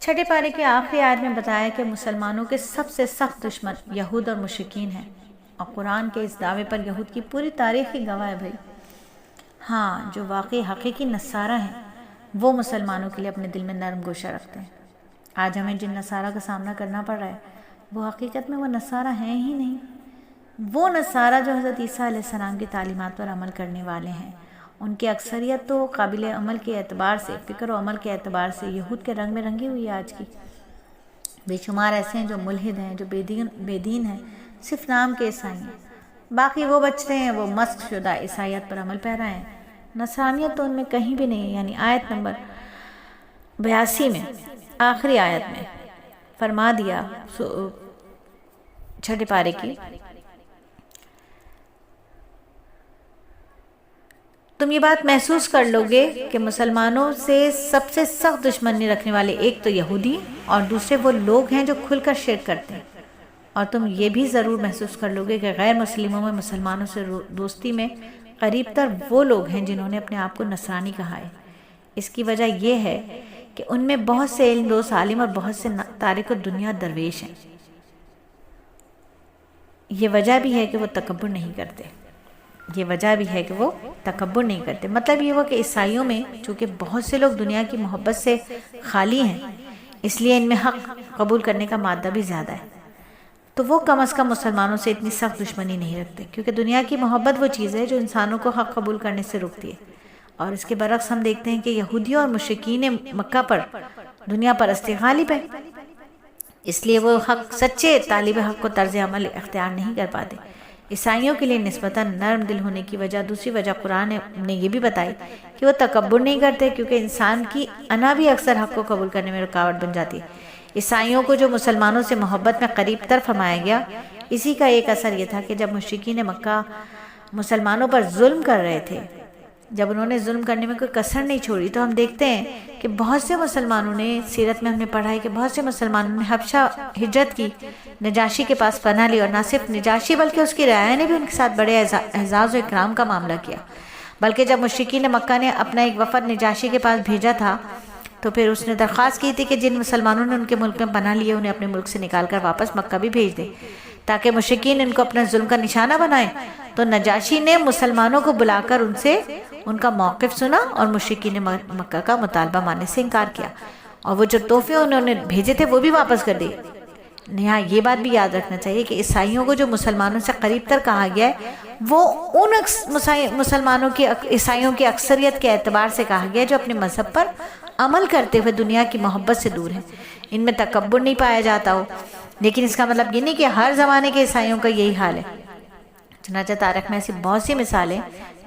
چھٹے پارے کے آخری آیت میں بتایا کہ مسلمانوں کے سب سے سخت دشمن یہود اور مشرکین ہیں، اور قرآن کے اس دعوے پر یہود کی پوری تاریخ ہی گواہ ہے بھائی۔ ہاں، جو واقعی حقیقی نصارہ ہیں وہ مسلمانوں کے لیے اپنے دل میں نرم گوشہ رکھتے ہیں۔ آج ہمیں جن نصارہ کا سامنا کرنا پڑ رہا ہے وہ حقیقت میں وہ نصارہ ہیں ہی نہیں۔ وہ نصارہ جو حضرت عیسیٰ علیہ السلام کی تعلیمات پر عمل کرنے والے ہیں، ان کی اکثریت تو قابل عمل کے اعتبار سے، فکر و عمل کے اعتبار سے یہود کے رنگ میں رنگی ہوئی ہے آج کی۔ بے شمار ایسے ہیں جو ملحد ہیں، جو بے دین ہیں، صرف نام کے عیسائی ہیں۔ باقی وہ بچتے ہیں، وہ مسخ شدہ عیسائیت پر عمل پیرا ہیں۔ نصرانیت تو ان میں کہیں بھی نہیں ہے۔ یعنی آیت نمبر 82 میں، آخری آیت میں فرما دیا چھٹے پارے کی، تم یہ بات محسوس کر لو گے کہ مسلمانوں سے سب سے سخت دشمنی رکھنے والے ایک تو یہودی اور دوسرے وہ لوگ ہیں جو کھل کر شرک کرتے ہیں، اور تم یہ بھی ضرور محسوس کر لو گے کہ غیر مسلموں میں مسلمانوں سے دوستی میں قریب تر وہ لوگ ہیں جنہوں نے اپنے آپ کو نصرانی کہا ہے۔ اس کی وجہ یہ ہے کہ ان میں بہت سے علم دوست عالم اور بہت سے تارک الدنیا درویش ہیں۔ یہ وجہ بھی ہے کہ وہ تکبر نہیں کرتے۔ مطلب یہ ہوا کہ عیسائیوں میں چونکہ بہت سے لوگ دنیا کی محبت سے خالی ہیں، اس لیے ان میں حق قبول کرنے کا مادہ بھی زیادہ ہے، تو وہ کم از کم مسلمانوں سے اتنی سخت دشمنی نہیں رکھتے، کیونکہ دنیا کی محبت وہ چیز ہے جو انسانوں کو حق قبول کرنے سے روکتی ہے۔ اور اس کے برعکس ہم دیکھتے ہیں کہ یہودیوں اور مشرکین مکہ پر دنیا پرستی غالب ہے، اس لیے وہ سچے طالب حق کو طرز عمل اختیار نہیں کر پاتے۔ عیسائیوں کے لیے نسبتاً نرم دل ہونے کی دوسری وجہ قرآن نے یہ بھی بتائی کہ وہ تکبر نہیں کرتے، کیونکہ انسان کی انا بھی اکثر حق کو قبول کرنے میں رکاوٹ بن جاتی ہے۔ عیسائیوں کو جو مسلمانوں سے محبت میں قریب تر فرمایا گیا، اسی کا ایک اثر یہ تھا کہ جب مشرکین مکہ مسلمانوں پر ظلم کر رہے تھے، جب انہوں نے ظلم کرنے میں کوئی کسر نہیں چھوڑی، تو ہم دیکھتے ہیں کہ بہت سے مسلمانوں نے، سیرت میں ہم نے پڑھا ہے کہ بہت سے مسلمانوں نے حبشہ ہجرت کی، نجاشی کے پاس پناہ لی، اور نہ صرف نجاشی بلکہ اس کی رعایا نے بھی ان کے ساتھ بڑے اعزاز و اکرام کا معاملہ کیا۔ بلکہ جب مشرکین مکہ نے اپنا ایک وفد نجاشی کے پاس بھیجا تھا تو پھر اس نے درخواست کی تھی کہ جن مسلمانوں نے ان کے ملک میں پناہ لیے انہیں اپنے ملک سے نکال کر واپس مکہ بھی بھیج دے، تاکہ مشرکین ان کو اپنا ظلم کا نشانہ بنائیں۔ تو نجاشی نے مسلمانوں کو بلا کر ان سے ان کا موقف سنا اور مشرکین مکہ کا مطالبہ ماننے سے انکار کیا، اور وہ جو تحفے انہوں نے بھیجے تھے وہ بھی واپس کر دیے۔ یہاں یہ بات بھی یاد رکھنا چاہیے کہ عیسائیوں کو جو مسلمانوں سے قریب تر کہا گیا ہے، وہ ان مسلمانوں کی، عیسائیوں کی اکثریت کے اعتبار سے کہا گیا ہے جو اپنے مذہب پر عمل کرتے ہوئے دنیا کی محبت سے دور ہیں، ان میں تکبر نہیں پایا جاتا ہو۔ لیکن اس کا مطلب یہ نہیں کہ ہر زمانے کے عیسائیوں کا یہی حال ہے۔ چنانچہ تاریخ میں ایسی بہت سی مثالیں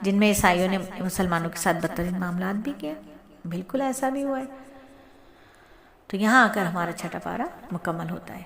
جن میں عیسائیوں نے مسلمانوں کے ساتھ بدترین معاملات بھی کیے، بالکل ایسا بھی ہوا ہے۔ تو یہاں آ کر ہمارا چھٹا پارہ مکمل ہوتا ہے۔